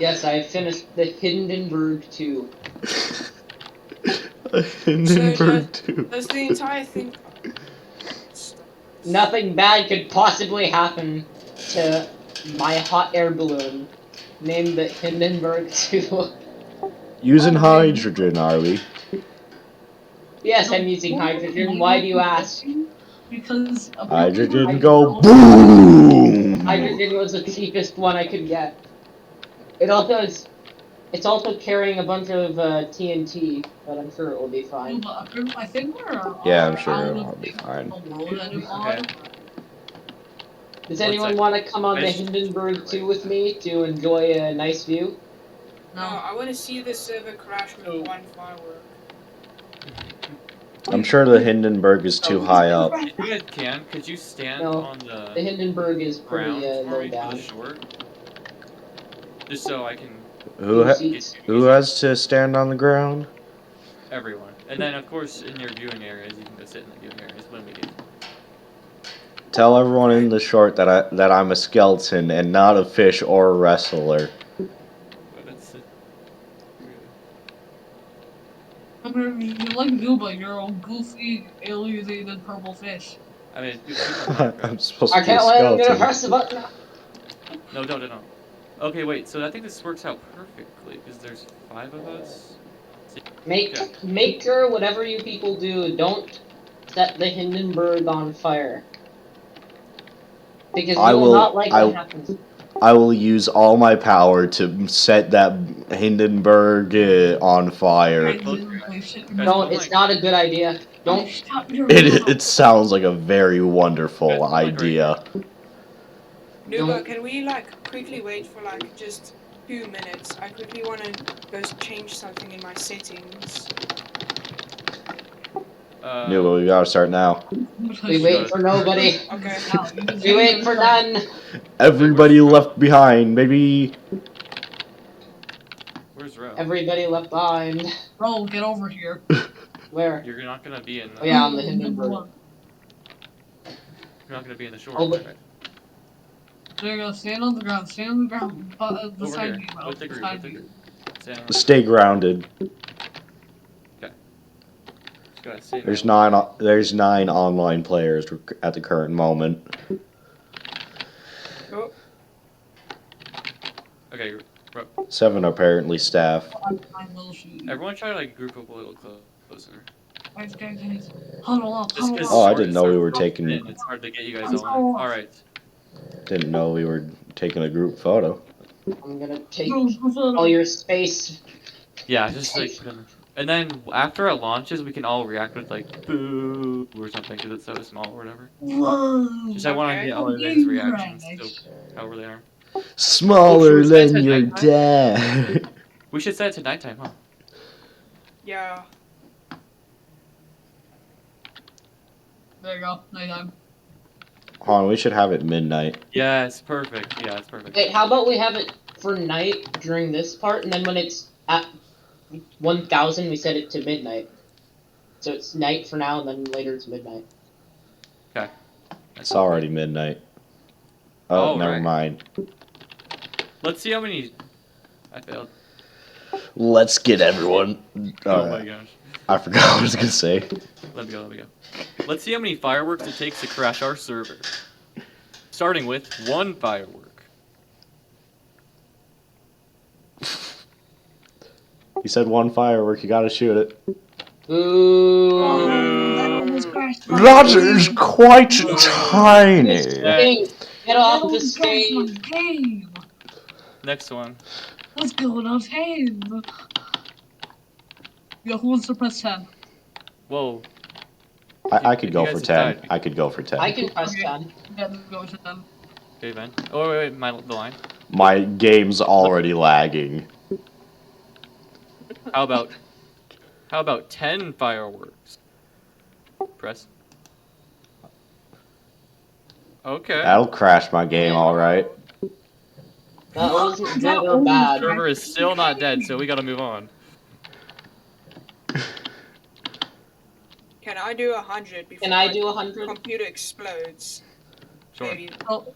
Yes, I finished the Hindenburg 2. Hindenburg So 2. does the entire thing stop? Nothing bad could possibly happen to my hot air balloon, named the Hindenburg 2. Using hydrogen, are we? Yes, I'm using hydrogen. Why do you ask? Because apparently Hydrogen I- go boom! Hydrogen was the cheapest one I could get. It also is. It's also carrying a bunch of TNT, but I'm sure it will be fine. I think we're Yeah, I'm sure out it'll of be fine. the world anymore. Okay. Does One anyone sec. want to come on I the just- Hindenburg 2 with me to enjoy a nice view? No, I want to see the server crash with one firework. I'm sure the Hindenburg is too high up. If you guys can, could you stand No, on the the Hindenburg is pretty ground for low me for down. the short? Just so I can Who has to stand on the ground? everyone. And then of course in your viewing areas you can go sit in the viewing areas when we get. Tell everyone in the short that I'm a skeleton and not a fish or a wrestler. But it's You're like Nooba, you're a goofy, alienated purple fish. I mean people in Minecraft. I'm supposed I to be a can't let him get a skeleton. press the button. No, don't. Okay, wait. So I think this works out perfectly because there's 5 of us. Make sure whatever you people do, don't set the Hindenburg on fire. Because you will not like what happens. I will use all my power to set that Hindenburg on fire. No, it's not a good idea. Don't. It sounds like a very wonderful idea. Nooba, can we like quickly wait for like just 2 minutes? I quickly want to go change something in my settings. Nooba, we gotta start now. We wait for nobody. Okay. We wait for none. Everybody left behind, baby. Where's Ro? Everybody left behind. Bro, get over here. Where? You're not gonna be in. Oh yeah, on the Hindenburg. You're not gonna be in the short. Oh, but- right? There you go, stand on the ground, stand on the ground, Over beside here. me, bro, With the group. beside With the you. group. Stand on- Stay grounded. Just gotta stay There's down. there's 9 online players at the current moment. Oh, Okay, Ro. 7 apparently staff. Everyone try to like group up a little closer. Guys, huddle up, Just 'cause Oh, I short didn't know we were starts taking- in, it's hard to get you guys all in. All right. Didn't know we were taking a group photo. I'm gonna take all your space. Yeah, just like. And then after it launches, we can all react with like boo or something because it's so small or whatever. Whoa. Just I want to Okay. get all of these reactions, so however they are. Smaller should we set than it your nighttime? dad. We should set it to nighttime, huh? yeah. There you go, nighttime. Hold on, we should have it midnight. Yeah, it's perfect. Yeah, it's perfect. Wait, how about we have it for night during this part, and then when it's at 1000, we set it to midnight. So it's night for now, and then later it's midnight. Okay. It's already midnight. Oh, Oh, never right. mind. Let's see how many. I failed. Let's get everyone. Oh my gosh. I forgot what I was gonna say. Let me go. Let's see how many fireworks it takes to crash our server. Starting with 1 firework. You said 1 firework, you gotta shoot it. Ooh. That is quite tiny. Get off the stage. Next one. What's going on, hey? Yo, who wants to press 10? Whoa. I could go You for guys 10. decide. I could go for 10. I can press 10. Yeah, go to 10. Okay, Ben. Oh wait, the line. My game's already lagging. How about 10 fireworks? Press. Okay. That'll crash my game, alright. That wasn't good or bad. Server is still not dead, so we gotta move on. Can I do 100 before Can I do 100? computer explodes? Sure. Maybe. Oh,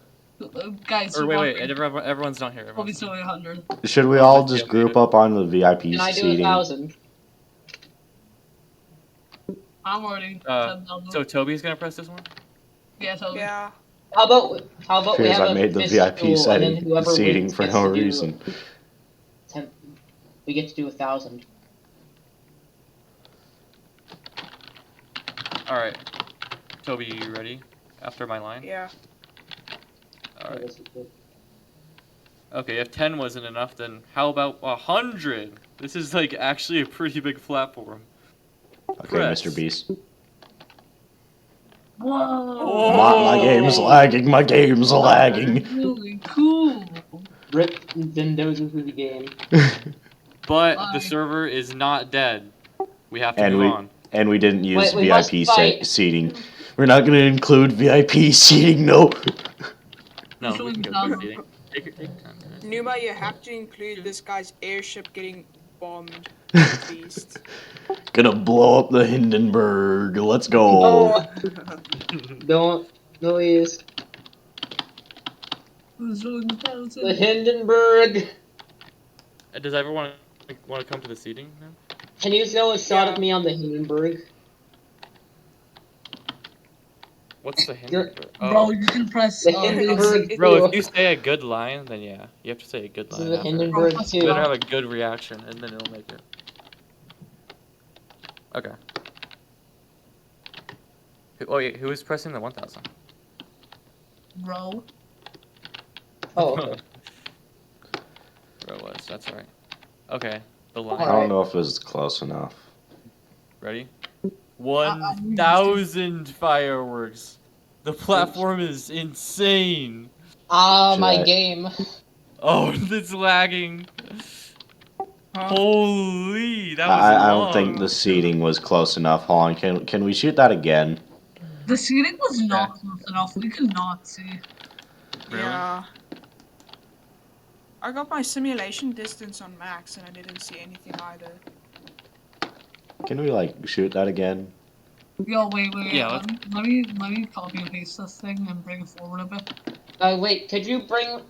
Guys, Or wait, everyone's not here. Everyone's Obviously, not here. 100. Should we all just group up on the VIP Can I do seating? 1,000? I'm already So 10,000. Toby's gonna press this one? Yeah, totally. Yeah. How about we Fears have I a made the fist VIP duel, and then setting whoever seating wins for gets no to do reason. 10, we get to do 1,000. Alright. Toby, you ready? After my line? Yeah. Alright. Okay, if 10 wasn't enough, then how about 100? This is like actually a pretty big platform. Okay, Press. Mr. Beast. Whoa! My game's lagging. My game's lagging. Really cool. Rip Nintendo's into the game. But the Bye. server is not dead. We have to And move on. And we didn't use Wait, we must VIP fight. seating. We're not gonna include VIP seating. No. No, we can go Usually for seating. Take your time, guys. Nooba, you have to include this guy's airship getting bombed. At least. Gonna blow up the Hindenburg. Let's go. Oh, don't, please. The Hindenburg. Does everyone want to come to the seating now? Can you throw a shot Yeah. of me on the Hindenburg? What's the You're- Hindenburg? Bro, you can press. The Hindenburg. Bro, if too. you say a good line, then yeah. You have to say a good This line. is the after. Hindenburg Bro, You too. better have a good reaction, and then it'll make it. Okay. Oh, wait, who is pressing the 1,000? Bro. Oh, okay. Bro was, that's right. Okay, the I line. don't know if it was close enough. Ready? 1,000 fireworks. The platform is insane. Ah, Should my I- game. Oh, it's lagging. Huh? Holy, that was I long. don't think the seating was close enough. Hold on, can we shoot that again? The seating was not close enough. We could not see. Really? Yeah. I got my simulation distance on max and I didn't see anything either. Can we like shoot that again? Yo, wait. Yeah, Let me copy and paste this thing and bring it forward a bit. Wait, could you bring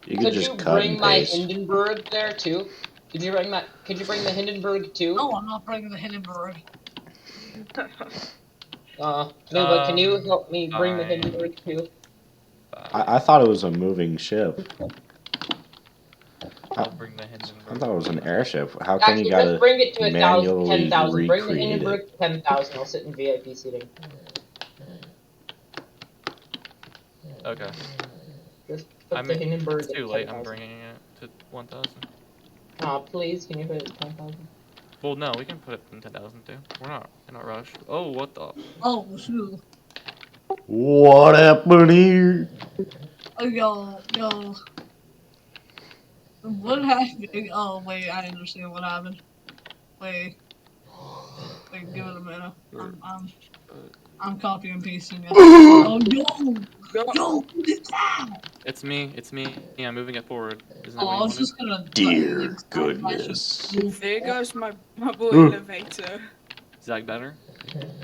You could just cut bring and my paste. Hindenburg there too? Could you bring the Hindenburg too? No, I'm not bringing the Hindenburg. No, but can you help me bring the fine. Hindenburg too? I thought it was a moving ship. I'll bring the I Hindenburg. thought it was an airship. How come Actually, you let's gotta bring it to 1,000, manually 10,000. Bring the recreate Hindenburg it? to 10,000. I'll sit in VIP seating. Okay. Just put I the mean, Hindenburg it's at too late. 10,000. I'm bringing it to 1,000. Aw, please, can you put it at 10,000? Well, no, we can put it in 10,000 too. We're not rushed. Oh, what the? Oh, shoot. What happened here? Oh, yo. What happened? Oh, wait, I understand what happened. Wait, give it a minute. I'm copying and pasting it. Oh, yo, what is that? It's me. Yeah, I'm moving it forward. Isn't that Oh, what I you was wanted? just gonna. Dear like, goodness. There goes my bubble Ooh. elevator. Is that better?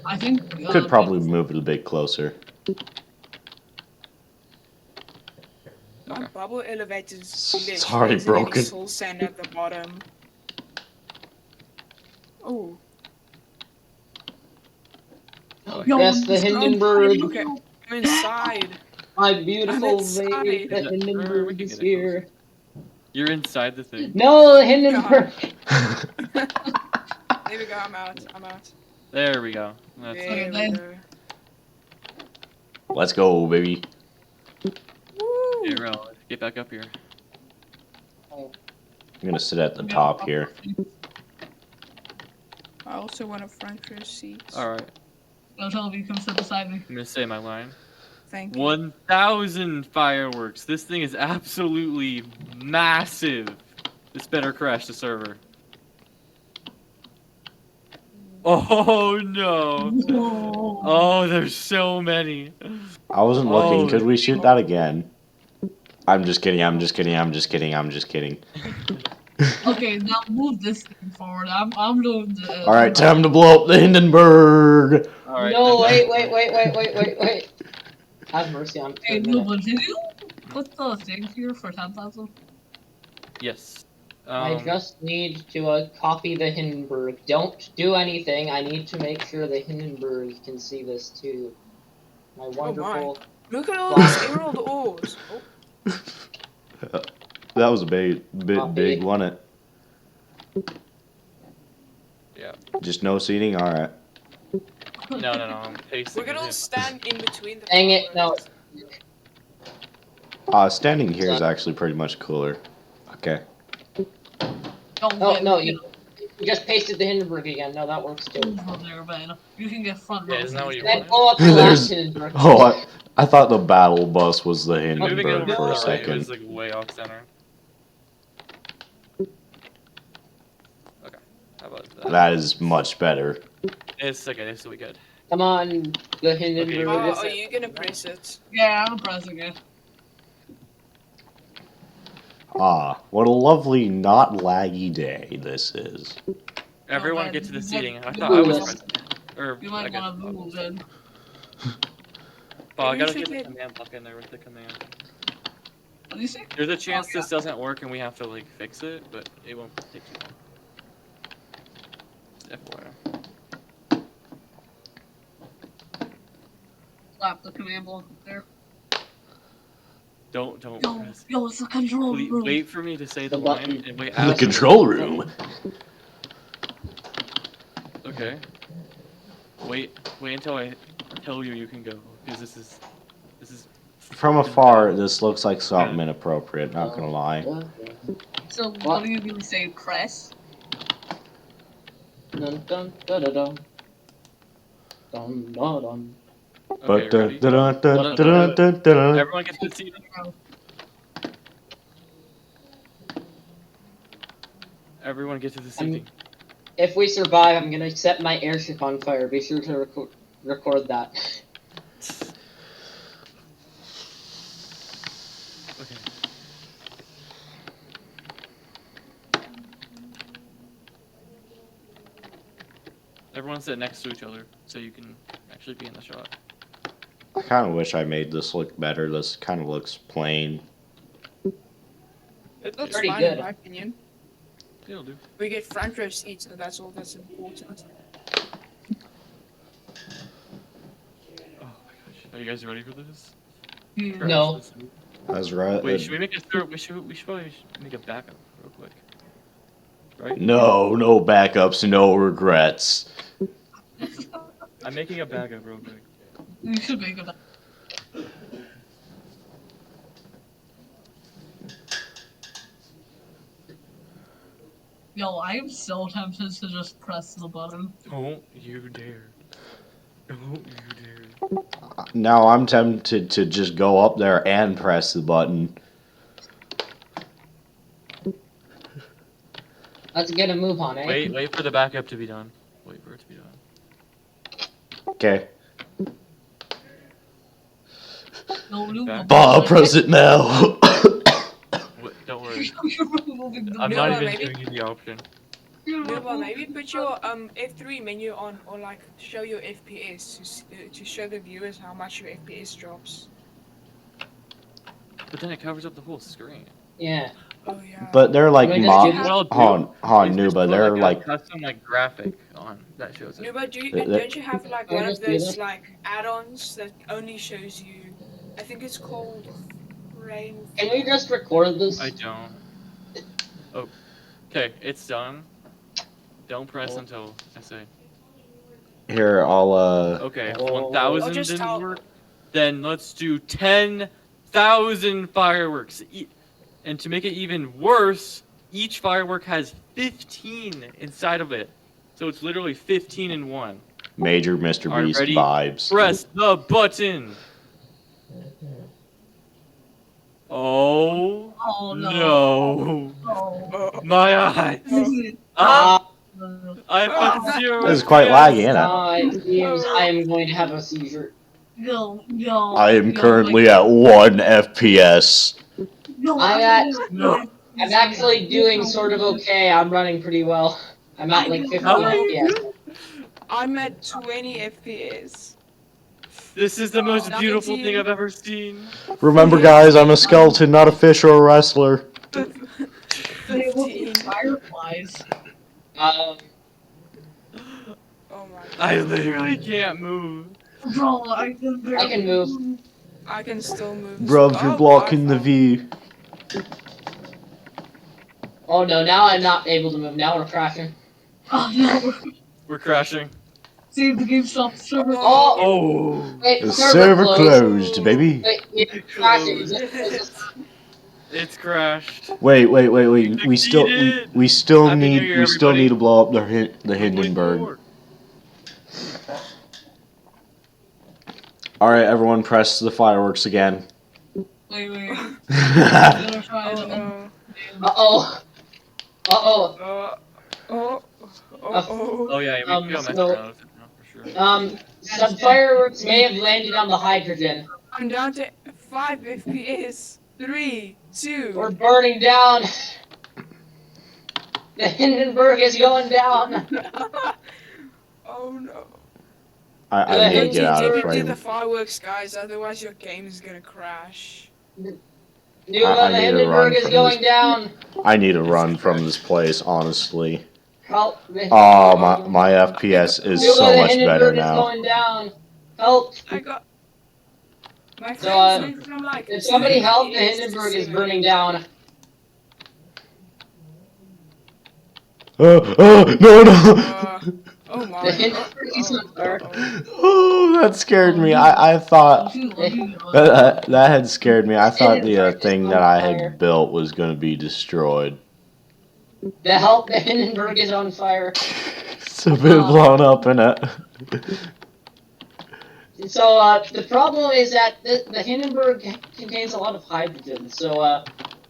I think. Could probably move it a bit closer. My Okay. bubble elevator's It's glitched. already There's a little broken. soul sand at the bottom. Oh, Yo, Yes, the Hindenburg. okay. I'm inside. My beautiful inside. lady, the Is that- we Hindenburg can is get it here. You're inside the thing. No, the Hindenburg. There we go. I'm out. There we go. That's There Okay, we go. Let's go, baby. Woo! Hey, Ro, get back up here. I'm gonna sit at the top here. I also want a front row seat. Alright, Yo, Toby, come sit beside me. I'm gonna say my line. Thank you. 1,000 fireworks. This thing is absolutely massive. This better crash the server. Oh no. Whoa. Oh, there's so many. I wasn't looking. Oh, Could we shoot that again? I'm just kidding. Okay, now move this thing forward. I'm doing the. All right, time to blow up the Hindenburg. Alright. No, then- wait. Have mercy on Hey, me. Nooba, did you put the thing here for 10,000? Yes. I just need to copy the Hindenburg. Don't do anything. I need to make sure the Hindenburg can see this too. My wonderful. Look at all these emerald ores. Oh, That was a bit big, Copy. wasn't it? Yeah. Just no seating? Alright. No, I'm pasting. we can all it. stand in between the Dang it! No. fireworks. Standing here is actually pretty much cooler. Okay. Don't Oh let no, me you just pasted the Hindenburg again. No, that works too. over there, man. You can get front row. Yeah, isn't that what you Then wanted? blow up the last There's. Hindenburg. Oh, I thought the battle bus was the Moving it Hindenburg over for to a the right, it second. was like way off center. Okay, how about that? That is much better. It's okay, it's we good. Come on, the Hindenburg. Okay, Are you gonna press it? Yeah, I'm pressing it. What a lovely, not laggy day this is. Everyone man, get to the you seating. might- I thought I was you pressing. Or You I might guess. want to move then. Oh, I You gotta should get the hit- command block in there with the command. What do you say? There's a chance yeah. this doesn't work and we have to like fix it, but it won't take too long. FYI. Slap the command block up there. Don't Yo, press. yo, it's the control Please, room. wait for me to say the The line button. and wait The after. control room. Okay. Wait until I tell you can go, because this is. From afar, this looks like something inappropriate, not gonna lie. So, what are you gonna say? Press? Dun dun da da dum. Dun da dum. Okay, But ready? dun. Everyone gets to the seat. Everyone get to the seating. If we survive, I'm gonna set my airship on fire. Be sure to record that. Okay. Everyone sit next to each other so you can actually be in the shot. I kind of wish I made this look better. This kind of looks plain. It looks Pretty fine good. in my opinion. It'll do. We get front row seats, so that's all that's important. Oh my gosh. Are you guys ready for this? Yeah. No. That's right. Wait, should we make a we should probably make a backup real quick. Right? No backups, no regrets. I'm making a backup real quick. You should make it. Yo, I am so tempted to just press the button. Don't you dare. Don't you dare. Now I'm tempted to just go up there and press the button. Let's get a move on, eh? Wait for the backup to be done. Wait for it to be done. Okay. No, no, Back. Press it now. Wait, don't worry. You're removing the I'm No, not even maybe- giving you the option. Well, maybe put your F3 menu on, or like show your FPS to show the viewers how much your FPS drops. But then it covers up the whole screen. Yeah. Oh yeah. But they're like Can we just mob. do What I'll do Han is just Nooba. put, They're a like custom like graphic on that shows it. No, but Th- don't you have like Can we one of just do those this? like add-ons that only shows you? I think it's called Rain. Can we just record this? I don't. Oh. Okay, it's done. Don't press until I say. here. I'll Okay, if Oh. 1,000 I'll just didn't tell- work, then let's do 10,000 fireworks. And to make it even worse, each firework has 15 inside of it. So it's literally 15 in one. Major Mr. Alright, Beast ready? vibes. Press the button. Oh, Oh no. no. Oh. My eyes. Ah, I put 0. This is quite laggy, isn't it? it seems I am going to have a seizure. Yo. I am currently at 1 FPS. Yo, No. I'm actually doing sort of okay. I'm running pretty well. I'm at like 50 How are you FPS. I'm at 20 FPS. This is the most Oh, beautiful thing 19. I've ever seen. Remember, guys, I'm a skeleton, not a fish or a wrestler. They look like 15. fireflies. Um, Oh my god. I literally can't move. Bro, I can barely I can move. I can still move. Bruv, you're Oh, blocking the I fell. V. Oh no, now I'm not able to move. Now we're crashing. Oh no. We're crashing. See, the game stopped. Server. Oh, Oh. wait, The server server closed. closed, baby. Wait, yeah, crashing. Is this time? It's crashed. Wait. We We still succeeded. we still Happy New need Year, we still need everybody. to blow up the We're moving Hindenburg. forward. All right, everyone, press the fireworks again. Wait. I'm I gonna try Oh it. no. Uh-oh. Uh-oh. Oh. Oh yeah, we don't mess So, around with it now for sure. some fireworks may have landed on the hydrogen. I'm down to 5 FPS. 3, 2. We're burning down. The Hindenburg is going down. Oh no. I need to Don't get out of Don't do frame. the fireworks, guys, otherwise your game is gonna crash. Nooba, I the need to run Hindenburg is from going this. down. I need to run from this place, honestly. Help. Oh, my FPS is Nooba, so the much better Hindenburg is now. going down. Help. I got. My So, uh, friends went from like. If somebody 10 help, the FPS to Hindenburg is 7. burning down. No. Oh my. The Hindenburg is on fire. Oh, that scared me. I thought that had scared me. I thought the Hindenburg is thing on that I fire. had built was going to be destroyed. The Hindenburg is on fire. It's a bit blown up in it. So, the problem is that the Hindenburg contains a lot of hydrogen, so,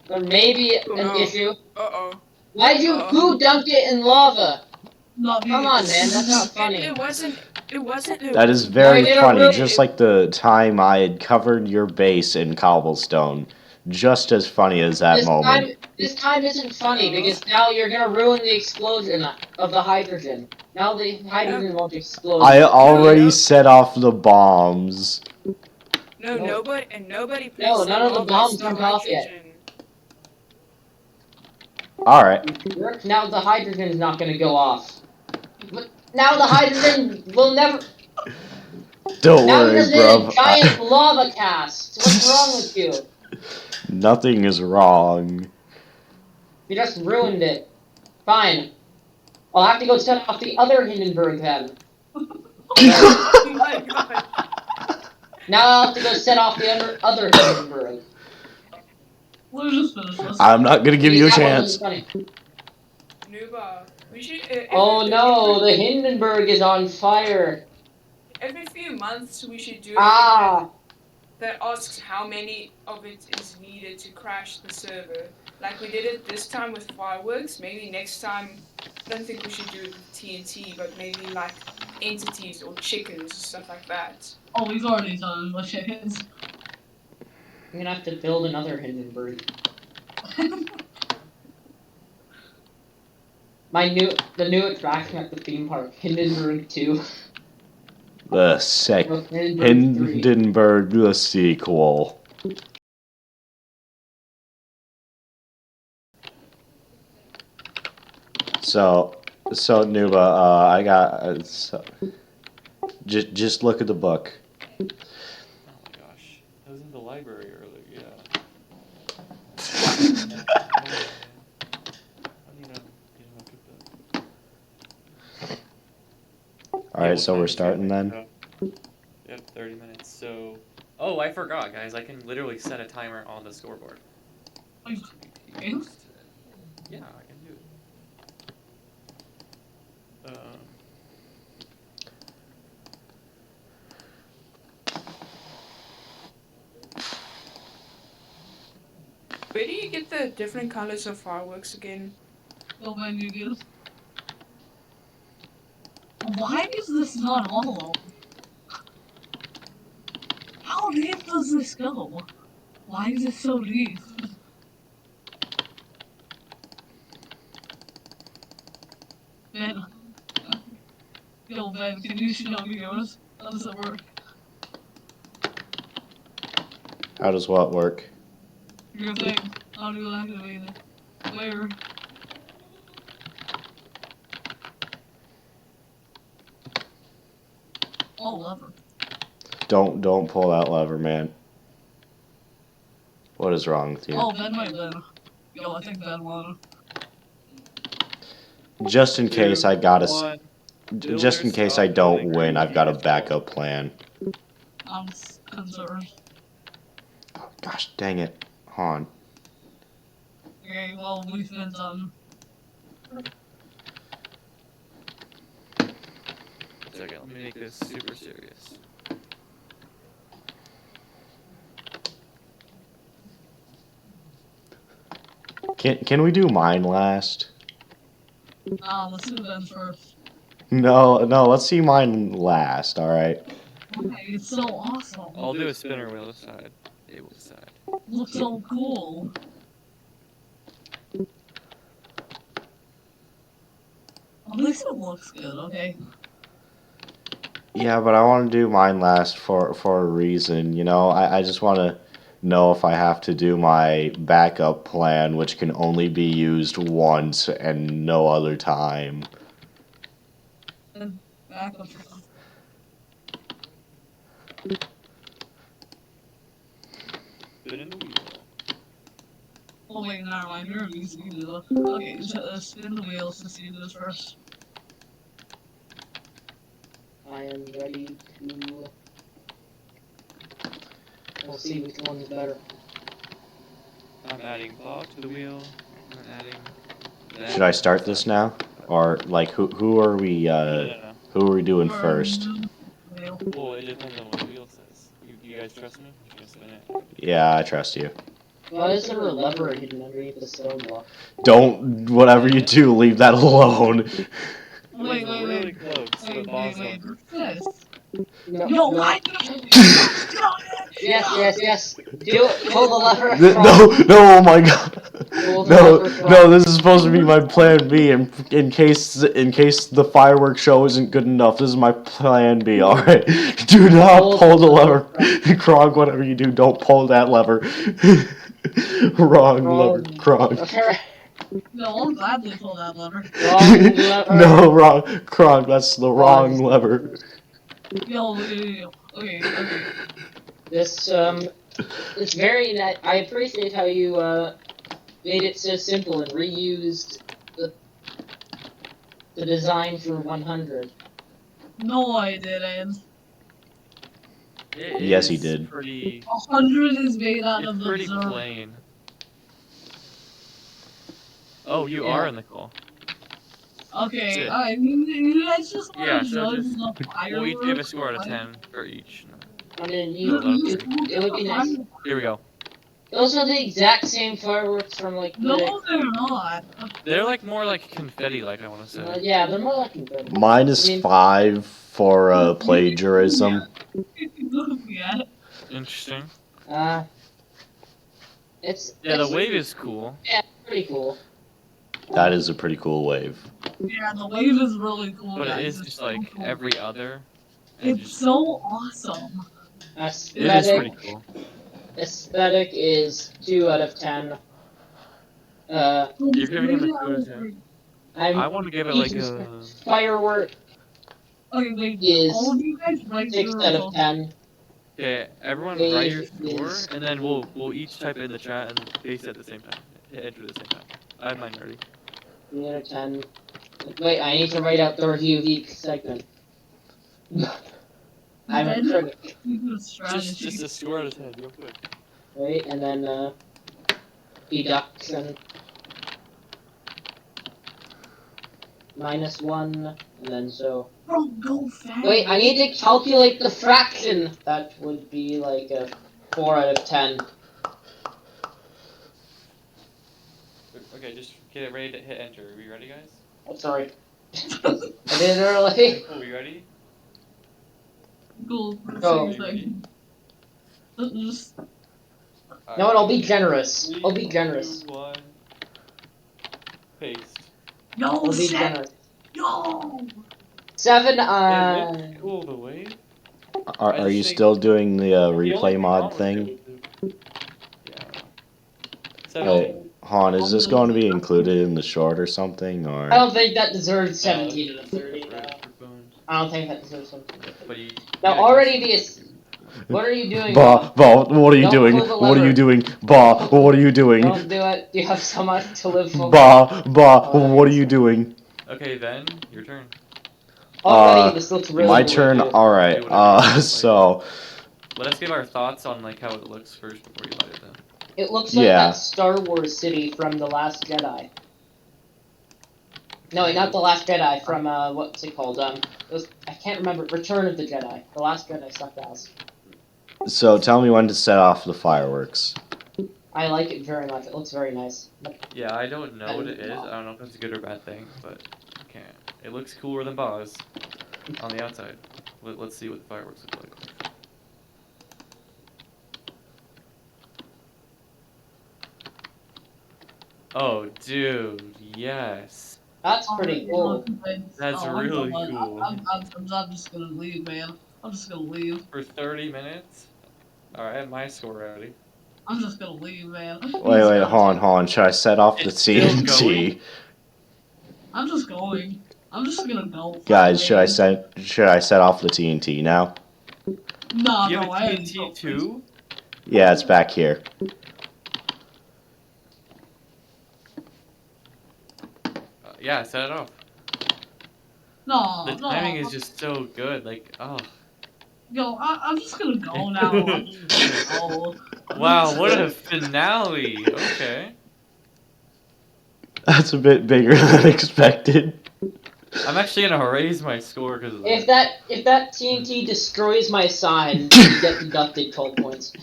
there may be an issue. Uh-oh. Who dunked it in lava? Not me. Come on, man, that's not funny. It wasn't. That is very No, you funny, didn't just like the time I had covered your base in cobblestone. Just as funny as that moment. This time isn't funny, because now you're gonna ruin the explosion of the hydrogen. Now the hydrogen won't explode. I already set off the bombs. No, nobody. No, none of the bombs went went off yet. Alright. Now the hydrogen is not gonna go off. But now the hydrogen will never. Don't Now worry, you're just in bruv. a giant lava cast. What's wrong with you? Nothing is wrong. You just ruined it. Fine. I'll have to go set off the other Hindenburg then. Oh my god. Now I'll have to go set off the other Hindenburg. We'll just finish this. I'm not gonna give you a That chance. wasn't funny. Nooba, we should. Oh no, the Hindenburg is on fire. Every few months, we should do a Ah. thing that asks how many of it is needed to crash the server. Like we did it this time with fireworks. Maybe next time, I don't think we should do it with TNT, but maybe like entities or chickens, stuff like that. Oh, we've already done the chickens. I'm gonna have to build another Hindenburg. The new attraction at the theme park, Hindenburg 2. The Hindenburg 3. Hindenburg, the sequel. So Nooba, I got. Just look at the book. Oh my gosh, I was in the library earlier. Yeah. All right, so we're starting then. Yep, 30 minutes. So, oh, I forgot, guys. I can literally set a timer on the scoreboard. Okay. Yeah, I can do it. Where do you get the different colors of fireworks again? Well, when you get. Why is this not hollow? How deep does this go? Why is it so deep? Ben. Yo, Ben, can you show me yours? How does it work? How does what work? Your thing. Audio activated. Where? Oh, lever. Don't pull that lever, man. What is wrong with you? Oh, Ben might then. Yo, I think Ben wanna. Just in case I gotta. Just in Builders, case stop I don't building, or win, you I've got a need to fall. backup plan. I'm concerned. Oh, gosh, dang it. Hold on. Okay, well, we've been done. Okay, let me make this super serious. Can we do mine last? Let's do Ben first. No, let's see mine last, alright? Okay, it's so awesome. I'll do a spinner wheel aside. It will decide. Looks so cool. At least it looks good, okay? Yeah, but I want to do mine last for a reason, you know? I just want to know if I have to do my backup plan, which can only be used once and no other time. And back up. Spinning the wheel. Oh wait, never mind. You're easy to do. Okay, spin the wheels to see this first. I am ready to. We'll see which one's better. I'm adding Bob to the wheel. I'm adding. That. Should I start this now? Or, like, who are we, No. who are we doing first? Well, it depends on what the wheel says. You guys trust me? You can spin it. Yeah, I trust you. Why is there a lever hidden underneath the stone block? Don't, whatever you do, leave that alone. Wait, Really close to the boss wait. lever. Yes. No, Yo, no. why? Yes. Do it. Pull the lever. No, oh my god. Pull the No, lever. no, this is supposed to be my plan B in case the fireworks show isn't good enough. This is my plan B, alright? Do not pull the lever. Krog, whatever you do, don't pull that lever. Wrong lever, Krog. No, I'll gladly pull that lever. Wrong lever. No, wrong. Krog, that's the wrong lever. Yo. Okay. This, it's very nice. I appreciate how you, made it so simple and reused the design for 100. No, I didn't. Yes, he did. 100 is made out of It's the pretty observer. plain. Oh, you are in the call. Okay, Shit. I mean, you guys just want to so judge just the fireworks. we'll each give a score out of 10 for each. I mean, it would be nice. Here we go. Those are the exact same fireworks from, like, No, they're not. They're like more like confetti-like, I want to say. yeah, they're more like confetti. Mine is 5 for plagiarism. Yeah. Interesting. It's The wave is cool. Yeah, pretty cool. That is a pretty cool wave. Yeah, the wave is really cool. But guys. it is It's just so like cool. every other. It's so awesome. It is Aesthetic, pretty cool. aesthetic is 2 out of 10. You're giving it a 2 out of 10. I want to give it like a. Firework Okay, wait. is All of you guys write 6 your out of 10. Okay, everyone Wave write your score, is- and then we'll each type it in the chat and paste it at the same time. Hit enter at the same time. I have mine ready. 3 out of 10. Wait, I need to write out the review of each segment. I'm a critic. Just a score out of 10, real quick. Wait, and then, deduction. -1, and then so. Bro, go fast. Wait, I need to calculate the fraction! That would be like a 4 out of 10. Okay, just get ready to hit enter. Are we ready, guys? Oh, sorry. I did it early. Are we ready? Go. Go. Just. No, I'll be generous. 3, I'll be generous. 2, 1. Paste. Yo, I'll be shit. generous. Yo. 7 It looks cool the way. Are you still doing the replay mod thing? Yeah. Wait, 17. Han, is this going to be included in the short or something, or? I don't think that deserves 17 No, and a 30. No. for bones. I don't think that deserves 17 and a 30. But you Now, get a already custom- what are you doing, Bah, what are you Don't doing? pull the What are you lever. doing? Bah, what are you doing? Don't do it. You have so much to live for. Bah, Oh, what are yes. you doing? Okay, then your turn. Already, this looks really My cool. turn. Do Alright. whatever you like. So Let us give our thoughts on like how it looks first before you light it then. It looks like Yeah. that Star Wars city from The Last Jedi. No, wait, not The Last Jedi, from, what's it called? It was, I can't remember, Return of the Jedi. The Last Jedi sucked ass. So tell me when to set off the fireworks. I like it very much, it looks very nice. But Yeah, I don't know what it is. I don't know if it's a good or bad thing, but I can't. It looks cooler than Boz on the outside. Let's see what the fireworks look like. Oh, dude, yes. that's pretty cool. That's really cool. I'm just gonna leave, man. I'm just gonna leave. For 30 minutes? Alright, I have my score ready. I'm just gonna leave, man. Wait, hold on. Should I set off the It's still TNT? going? I'm just going. I'm just gonna go. Guys, should I set off the TNT now? No, Do you have no, a I haven't TNT go. too? Yeah, it's back here. Yeah, set it off. No, The no. timing is just so good. Like, oh. Yo, I'm just gonna go now. I'm just gonna go. Wow, what a finale. Okay. That's a bit bigger than expected. I'm actually gonna raise my score because of If that. that TNT destroys my sign, you get deducted 12 points.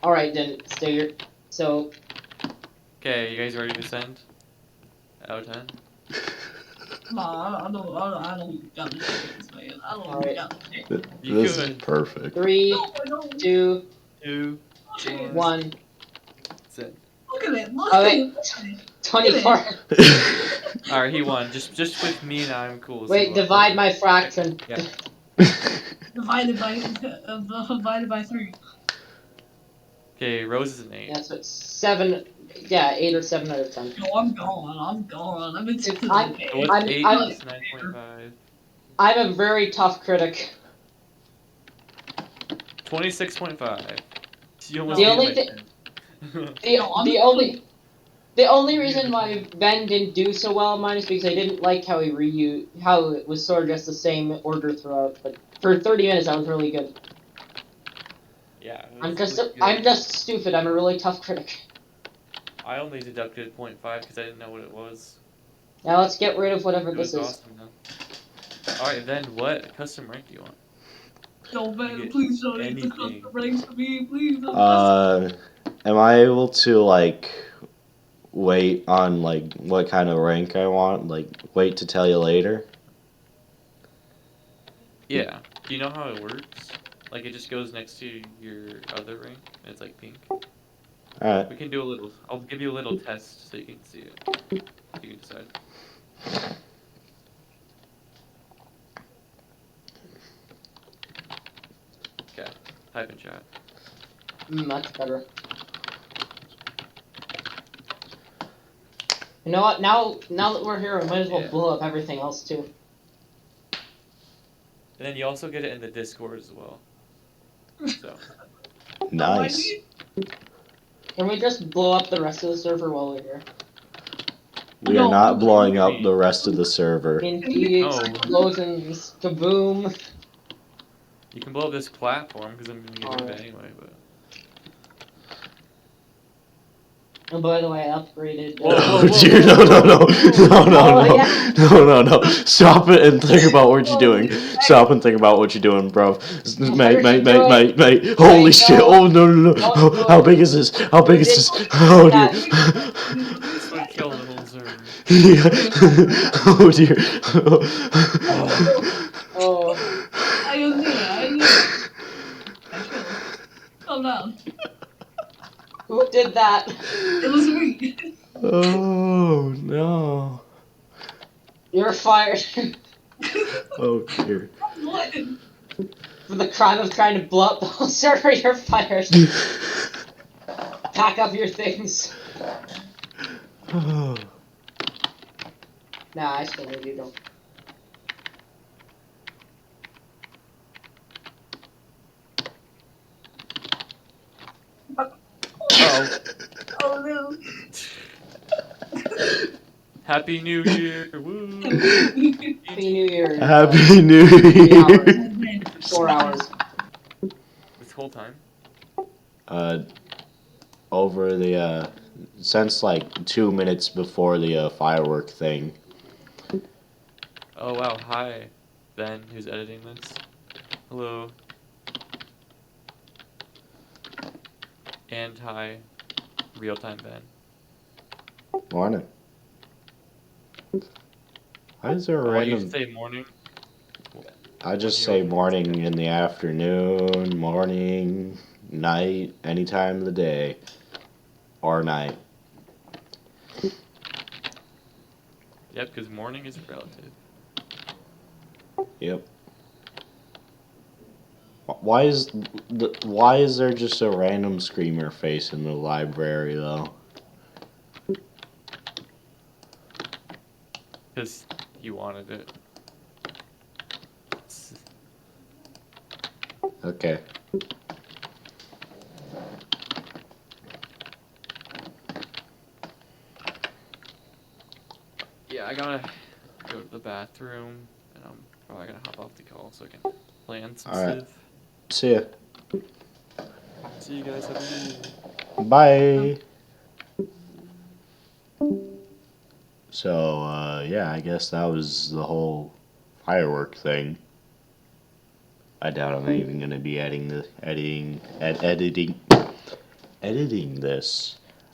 Alright, then, stay here. So, Okay, you guys ready to send? Out of 10? Nah, I don't got the chance, man. I don't Alright. got the chance. You This is could. perfect. 3, No, I don't. 2, 2, Shit. 1. Look send. at it. Look Oh, at wait. it. Look at it. 24. Alright, he won. Just with me and I'm cool. So Wait, divide my fraction. Yeah. Divided by 3. Okay, Rose is an 8. Yeah, so it's 7. Yeah, 8 or 7 out of 10. Yo, I'm gone. I'm gone. I'm into Dude, the I'm- So what's I'm- 8 I'm- plus 9.5? I'm a very tough critic. 26.5. You almost The beat only my thi- 10. The only reason why Ben didn't do so well on mine is because I didn't like how how it was sort of just the same order throughout. But for 30 minutes, that was really good. Yeah. it I'm was just good. I'm just stupid. I'm a really tough critic. I only deducted 0.5 because I didn't know what it was. Now let's get rid of whatever It this was is. awesome though. Alright, then what custom rank do you want? Yo, man, get please donate the anything. custom ranks to me, please. Am I able to like wait on like what kind of rank I want? Like wait to tell you later? Yeah. Do you know how it works? Like it just goes next to your other rank and it's like pink. Alright. We can do a little. I'll give you a little test so you can see it. You can decide. Okay. Type in chat. Much better. You know what? Now that we're here, we might as well Yeah. blow up everything else too. And then you also get it in the Discord as well. So Nice. Can we just blow up the rest of the server while we're here? We are not blowing up the rest of the server. TNT Oh. explosions, kaboom. you can blow up this platform because I'm gonna get rid of it anyway. But And by the way, I upgraded. Whoa, Oh whoa, dear, whoa, Oh, yeah. no. Stop it and think about what you're doing. Stop and think about what you're doing, bro. Mate. Holy Wait, shit. no. Oh, no. Don't Oh, do how it. big is this? How big is this? Didn't Oh do dear. this would kill the whole server. Yeah. Oh dear. Oh. I didn't do it. Calm down. Who did that? It was me. Oh no. You're fired. Oh dear. What? For the crime of trying to blow up the whole server, you're fired. Pack up your things. Nah, I still need you, don't. Oh, Oh no. Happy New Year! Woo! Happy New Year. Happy New 3 hours. Year. 4 hours. This whole time. Over the since like 2 minutes before the firework thing. Oh wow, hi, Ben, who's editing this. Hello. And hi, real-time Ben. Morning. Why is there a Oh, you random? should say morning. I just you say open? morning in the afternoon, morning, night, any time of the day or night. Yep, because morning is relative. Yep. Why is there just a random screamer face in the library though? Because you wanted it. Okay. Yeah, I gotta go to the bathroom, and I'm probably gonna hop off the call so I can plan some All right. stuff. See ya. See you guys. Have a good day. Bye. So, yeah, I guess that was the whole firework thing. I doubt I'm even gonna be editing this.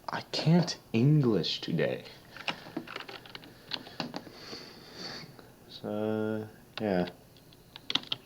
I can't English today. So, yeah.